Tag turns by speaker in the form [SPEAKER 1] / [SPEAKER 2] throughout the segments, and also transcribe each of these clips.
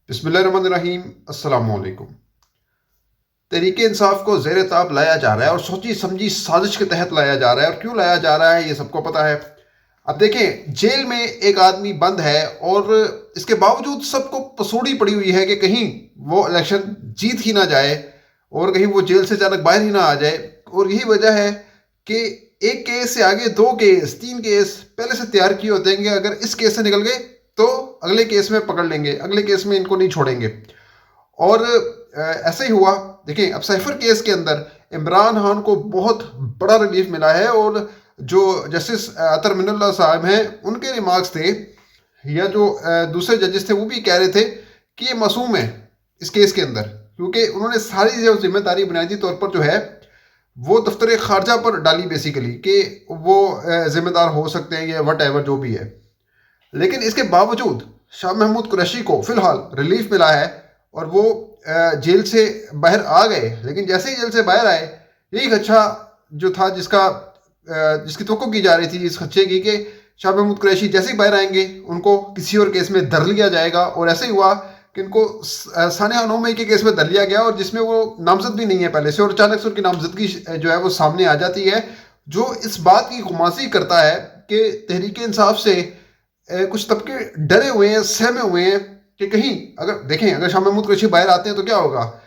[SPEAKER 1] बिस्मिल्लाहिर्रहमानिर्रहीम। अस्सलाम वालेकुम। तहरीके इंसाफ को जेर ताब लाया जा रहा है और सोची समझी साजिश के तहत लाया जा रहा है। और क्यों लाया जा रहा है ये सबको पता है। अब देखें, जेल में एक आदमी बंद है और इसके बावजूद सबको पसूड़ी पड़ी हुई है कि कहीं वो इलेक्शन जीत ही ना जाए और कहीं वो जेल से अचानक बाहर ही ना आ जाए। और यही वजह है कि एक केस से आगे दो केस, तीन केस पहले से तैयार किए होते हैं कि अगर इस केस से निकल गए तो अगले केस में पकड़ लेंगे, अगले केस में इनको नहीं छोड़ेंगे। और ऐसा ही हुआ। देखिए, अब साइफर केस के अंदर इमरान खान को बहुत बड़ा रिलीफ मिला है। और जो जस्टिस अतर मिनल्ला साहब हैं, उनके रिमार्क्स थे, या जो दूसरे जजेस थे वो भी कह रहे थे कि ये मासूम है इस केस के अंदर, क्योंकि उन्होंने सारी जो जिम्मेदारी बुनियादी तौर पर जो है वो दफ्तर खारजा पर डाली बेसिकली, कि वो जिम्मेदार हो सकते हैं या वट एवर जो भी है। लेकिन इसके बावजूद शाह महमूद कुरैशी को फिलहाल रिलीफ मिला है और वो जेल से बाहर आ गए। लेकिन जैसे ही जेल से बाहर आए, यही खदशा जो था जिसकी तवक्को की जा रही थी, इस खदशे की कि शाह महमूद कुरैशी जैसे ही बाहर आएंगे उनको किसी और केस में धर लिया जाएगा। और ऐसे ही हुआ कि इनको सानिया नौमई के केस में धर लिया गया, और जिसमें वो नामजद भी नहीं है पहले से, और अचानक से उनकी नामजदगी जो है वो सामने आ जाती है, जो इस बात की गुमासी करता है कि तहरीक इंसाफ से कुछ तबके डरे हुए हैं, सहमे हुए हैं कि कहीं अगर देखें, अगर शाह महमूद कुरैशी बाहर आते हैं तो क्या होगा।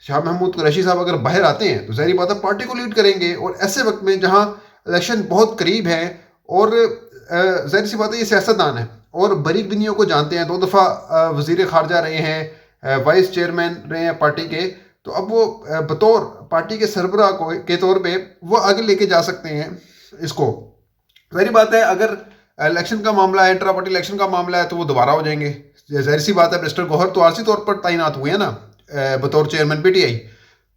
[SPEAKER 1] शाह महमूद कुरैशी साहब अगर बाहर आते हैं तो ज़ाहिर बात है पार्टी को लीड करेंगे। और ऐसे वक्त में जहां इलेक्शन बहुत करीब है और ज़ाहिर सी बात है ये सियासतदान है और बरीक बिनियों को जानते हैं, 2 दफ़ा वजीर खारजा रहे हैं, वाइस चेयरमैन रहे हैं पार्टी के, तो अब वो बतौर पार्टी के सरबराह के तौर पर वो आगे लेके जा सकते हैं इसको। जाहिर बात है अगर इलेक्शन का मामला है, इंट्रा पार्टी इलेक्शन का मामला है, तो वो दोबारा हो जाएंगे। जाहिर सी बात है मिस्टर गौहर तो आरसी तौर पर तैनात हुए हैं ना बतौर चेयरमैन पीटीआई,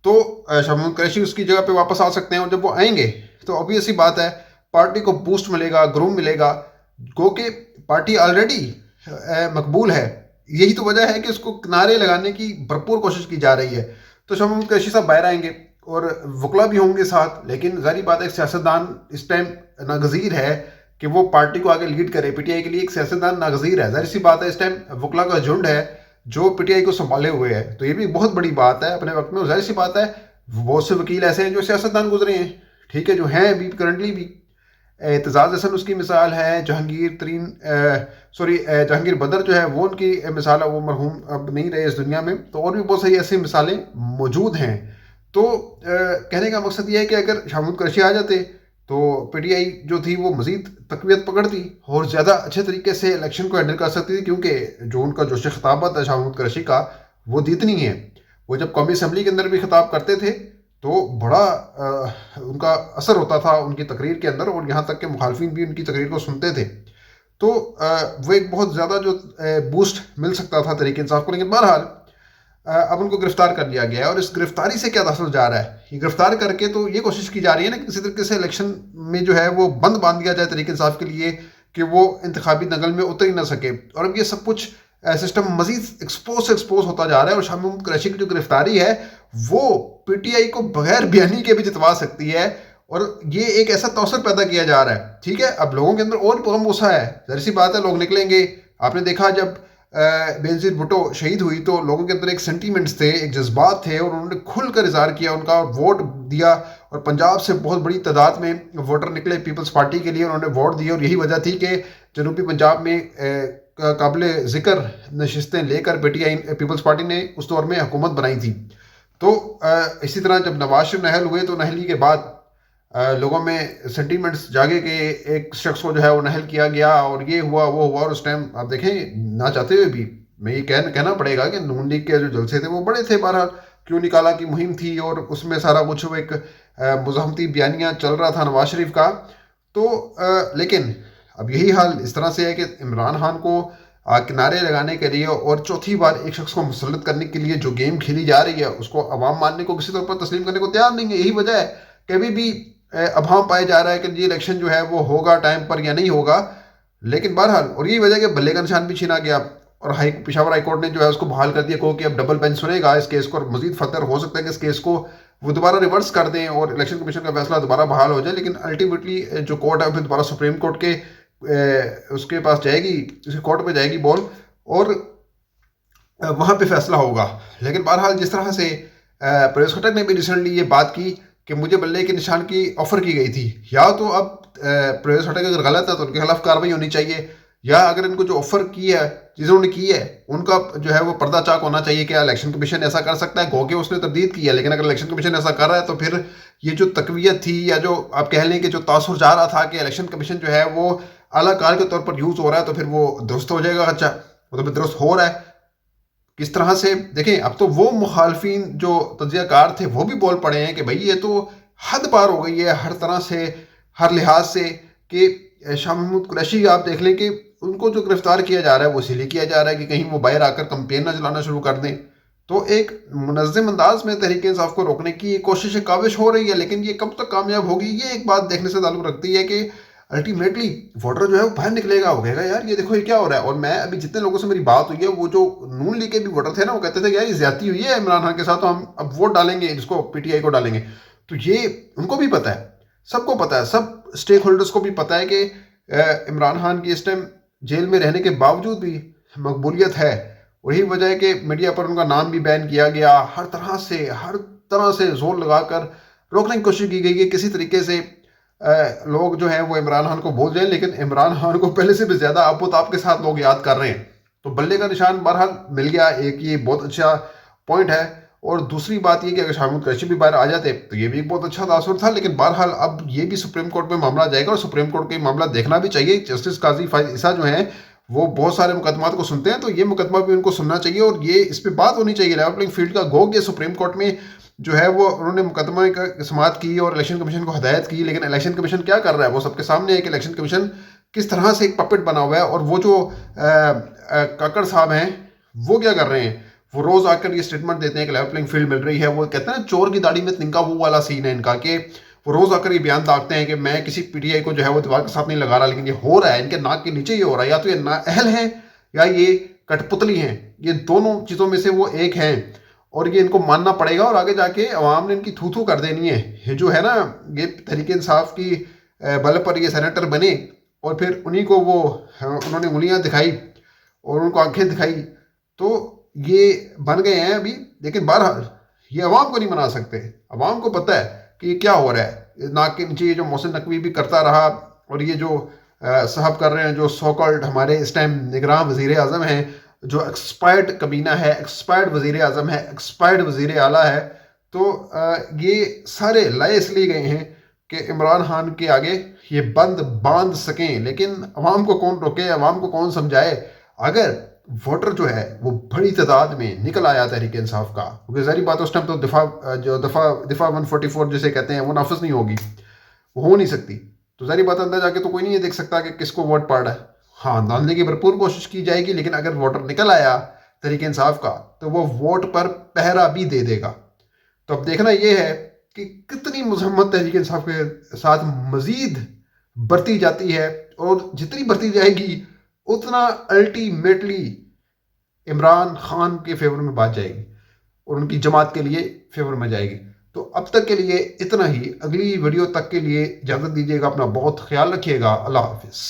[SPEAKER 1] तो शाह महमूद कुरैशी उसकी जगह पे वापस आ सकते हैं। और जब वो आएंगे तो ऑब्वियस सी बात है पार्टी को बूस्ट मिलेगा, ग्रूम मिलेगा, गो कि पार्टी ऑलरेडी मकबूल है। यही तो वजह है कि उसको किनारे लगाने की भरपूर कोशिश की जा रही है। तो शाह महमूद कुरैशी साहब बाहर आएंगे और वकला भी होंगे साथ। लेकिन जाहिर बात है एक सियासतदान इस टाइम नागजीर है कि वो पार्टी को आगे लीड करे। पीटीआई के लिए एक सियासतदान नागजीर है। जाहिर सी बात है इस टाइम वकला का झुंड है जो पीटीआई को संभाले हुए है, तो ये भी बहुत बड़ी बात है अपने वक्त में। जाहिर सी बात है बहुत से वकील ऐसे हैं जो सियासतदान गुजरे हैं, ठीक है, जो हैं अभी करंटली भी। एतजाज़ हसन उसकी मिसाल है, जहांगीर बदर जो है वो उनकी मिसाल है, वो मरहूम अब नहीं रहे इस दुनिया में। तो और भी बहुत सारी ऐसी मिसालें मौजूद हैं। तो कहने का मकसद ये है कि अगर शाह महमूद कुरैशी आ जाते तो पीटीआई जो थी वो मजीद तकवीत पकड़ती और ज़्यादा अच्छे तरीके से इलेक्शन को हैंडल कर सकती थी, क्योंकि जो उनका जोश खिताबत है शाह महमूद कुरैशी का, वो जीतनी है। वो जब कौमी असम्बली के अंदर भी खिताब करते थे तो बड़ा उनका असर होता था उनकी तकरीर के अंदर, और यहाँ तक कि मुखालफिन भी उनकी तकरीर को सुनते थे। तो वो एक बहुत ज़्यादा जो बूस्ट मिल सकता था तरीके इंसाफ को। लेकिन बहरहाल अब उनको गिरफ्तार कर लिया गया है। और इस गिरफ्तारी से क्या दखल जा रहा है, ये गिरफ्तार करके तो ये कोशिश की जा रही है ना कि किसी तरीके से इलेक्शन में जो है वो बंद बांध दिया जाए तरीके इंसाफ के लिए, कि वो इंतखाबी दंगल में उतर ही ना सके। और अब ये सब कुछ सिस्टम मजीद एक्सपोज होता जा रहा है। और शाह महमूद कुरैशी की जो गिरफ्तारी है वो पीटीआई को बगैर बयानी के भी जितवा सकती है। और ये एक ऐसा तौसर पैदा किया जा रहा है, ठीक है। अब लोगों के अंदर और गम गुस्सा है, जाहिर सी बात है लोग निकलेंगे। आपने देखा जब बेनजीर भुट्टो शहीद हुई तो लोगों के अंदर एक सेंटीमेंट्स थे, एक जज्बात थे, और उन्होंने खुलकर इजहार किया उनका, वोट दिया। और पंजाब से बहुत बड़ी तादाद में वोटर निकले पीपल्स पार्टी के लिए, उन्होंने वोट दिए। और यही वजह थी कि जनूबी पंजाब में काबिल ज़िक्र नशस्तें लेकर पीटीआई पीपल्स पार्टी ने उस दौर में हुकूमत बनाई थी। तो इसी तरह जब नवाज शरीफ नहल हुए तो नहली के बाद लोगों में सेंटीमेंट्स जागे कि एक शख्स को जो है वो नहल किया गया और ये हुआ वो हुआ। और उस टाइम आप देखें ना चाहते हुए भी मैं ये कहना पड़ेगा कि नून लीग के जो जलसे थे वो बड़े थे। बहरहाल क्यों निकाला की मुहिम थी और उसमें सारा कुछ वो एक मुज़ाहमती बयानिया चल रहा था नवाज शरीफ का। तो लेकिन अब यही हाल इस तरह से है कि इमरान खान को किनारे लगाने के लिए और चौथी बार एक शख्स को मुसल्लत करने के लिए जो गेम खेली जा रही है उसको अवाम मानने को किसी तौर पर तस्लीम करने को तैयार नहीं है। यही वजह है कि अभी भी अभाव पाया जा रहा है कि ये इलेक्शन जो है वो होगा टाइम पर या नहीं होगा। लेकिन बहरहाल और यही वजह कि बल्ले का निशान भी छीना गया और पेशावर हाईकोर्ट ने जो है उसको बहाल कर दिया, कहो कि अब डबल बेंच सुनेगा इस केस को। और मजीद फतर हो सकता है कि इस केस को वो दोबारा रिवर्स कर दें और इलेक्शन कमीशन का फैसला दोबारा बहाल हो जाए। लेकिन अल्टीमेटली जो कोर्ट है फिर दोबारा सुप्रीम कोर्ट के उसके पास जाएगी, उसके कोर्ट में जाएगी बॉल। और वहाँ पे फैसला होगा। लेकिन बहरहाल जिस तरह से प्रवेश खटक ने भी रिसेंटली ये बात की कि मुझे बल्ले के निशान की ऑफर की गई थी, या तो अब प्रवेश खटक अगर गलत है तो उनके खिलाफ कार्रवाई होनी चाहिए, या अगर इनको जो ऑफर की है, जिन्होंने की है, उनका जो है वो पर्दा चाक होना चाहिए। क्या इलेक्शन कमीशन ऐसा कर सकता है? गो के उसने तरदीद की है, लेकिन अगर इलेक्शन कमीशन ऐसा कर रहा है तो फिर ये जो तकवीत थी, या जो आप कह लें कि जो तासुर जा रहा था कि इलेक्शन कमीशन जो है वो अला कार के तौर पर यूज़ हो रहा है, तो फिर वो दुरुस्त हो जाएगा। अच्छा, वो तो दुरुस्त हो रहा है। किस तरह से देखें, अब तो वो मुखालफिन जो तजियाकार थे वो भी बोल पड़े हैं कि भाई ये तो हद पार हो गई है हर तरह से, हर लिहाज से, कि शाह महमूद कुरैशी आप देख लें कि उनको जो गिरफ्तार किया जा रहा है वो इसलिए किया जा रहा है कि कहीं वो बाहर आकर कंपेन ना चलाना शुरू कर दें। तो एक मुनज़्ज़म अंदाज में तहरीक इंसाफ को रोकने की कोशिश काविश हो रही है, लेकिन ये कब तक कामयाब होगी, ये एक बात देखने से ताल्लुक रखती है कि अल्टीमेटली वोटर जो है वो बाहर निकलेगा, वो कहेगा यार ये देखो ये क्या हो रहा है। और मैं अभी जितने लोगों से मेरी बात हुई है, वो जो नून लीग के भी वोटर थे ना, वो कहते थे कि यार ये ज्यादती हुई है इमरान खान के साथ, तो हम अब वोट डालेंगे जिसको पीटीआई को डालेंगे। तो ये उनको भी पता है, सबको पता है, सब स्टेक होल्डर्स को भी पता है कि इमरान खान की इस टाइम जेल में रहने के बावजूद भी मकबूलियत है। वही वजह है कि मीडिया पर उनका नाम भी बैन किया गया, हर तरह से जोर लगाकर रोकने की कोशिश की गई है किसी तरीके से लोग जो हैं वो इमरान खान को भूल जाएं। लेकिन इमरान खान को पहले से भी ज्यादा आपके साथ लोग याद कर रहे हैं। तो बल्ले का निशान बहरहाल मिल गया, एक ये बहुत अच्छा पॉइंट है। और दूसरी बात ये कि अगर शाह महमूद कुरैशी भी बाहर आ जाते तो ये भी एक बहुत अच्छा तासुर था। लेकिन बहरहाल अब ये भी सुप्रीम कोर्ट में मामला जाएगा, और सुप्रीम कोर्ट के मामला देखना भी चाहिए। जस्टिस काजी फायद ईसा जो है वो बहुत सारे मुकदमात को सुनते हैं, तो ये मुकदमा भी उनको सुनना चाहिए, और ये इस पर बात होनी चाहिए लेवल प्लेइंग फील्ड का। गो के सुप्रीम कोर्ट में जो है वो उन्होंने मुकदमा का समाअत की और इलेक्शन कमीशन को हदायत की, लेकिन इलेक्शन कमीशन क्या कर रहा है वो सबके सामने है कि इलेक्शन कमीशन किस तरह से एक पपेट बना हुआ है। और वो जो काकड़ साहब हैं वो क्या कर रहे हैं, वो रोज आकर ये स्टेटमेंट देते हैं कि लेवल प्लेइंग फील्ड मिल रही है। वो कहते हैं ना चोर की दाढ़ी में तिनका, वो वाला सीन है इनका, कि वो रोज आकर ये बयान दागते हैं कि मैं किसी पीटीआई को जो है वो दीवार के साथ नहीं लगा रहा, लेकिन ये हो रहा है, इनके नाक के नीचे ये हो रहा है। या तो ये नाअहल हैं या ये कठपुतली हैं, ये दोनों चीज़ों में से वो एक हैं, और ये इनको मानना पड़ेगा। और आगे जाके अवाम ने इनकी थू थू कर देनी है। ये जो है ना, ये तहरीक इंसाफ की बल पर ये सेनेटर बने, और फिर उन्हीं को वो उन्होंने उंगलियां दिखाई और उनको आंखें दिखाई, तो ये बन गए हैं अभी। लेकिन बहरहाल ये अवाम को नहीं मना सकते। अवाम को पता है कि ये क्या हो रहा है। नाक के नीचे ये जो मोहसिन नकवी भी करता रहा, और ये जो साहब कर रहे हैं, जो सो कॉल्ड हमारे इस टाइम निगरान वजीर आज़म हैं, जो एक्सपायर्ड कबीना है, एक्सपायर्ड वजीर आज़म है, एक्सपायर्ड वजीर आला है, तो ये सारे लाए इसलिए गए हैं कि इमरान खान के आगे ये बंद बांध सकें। लेकिन अवाम को कौन रोके, अवाम को कौन समझाए, अगर वोटर जो है वो बड़ी तादाद में निकल आया तहरीक इंसाफ का। क्योंकि ज़ाहिर बात है उस टाइम तो दिफा 144 जिसे कहते हैं वो नाफिज नहीं होगी, वो हो नहीं सकती। तो ज़ाहिर बात अंदर जाके तो कोई नहीं ये देख सकता कि किसको वोट पड़ रहा है। हाँ, डालने की भरपूर कोशिश की जाएगी, लेकिन अगर वोटर निकल आया तहरीक इंसाफ का तो वो वोट पर पहरा भी दे देगा। तो अब देखना यह है कि कितनी मुजम्मत तहरीक इंसाफ के साथ मजीद बढ़ती जाती है, और जितनी बढ़ती जाएगी उतना अल्टीमेटली इमरान खान के फेवर में बात जाएगी और उनकी जमात के लिए फेवर में जाएगी। तो अब तक के लिए इतना ही। अगली वीडियो तक के लिए इजाज़त दीजिएगा। अपना बहुत ख्याल रखिएगा। अल्लाह हाफिज़।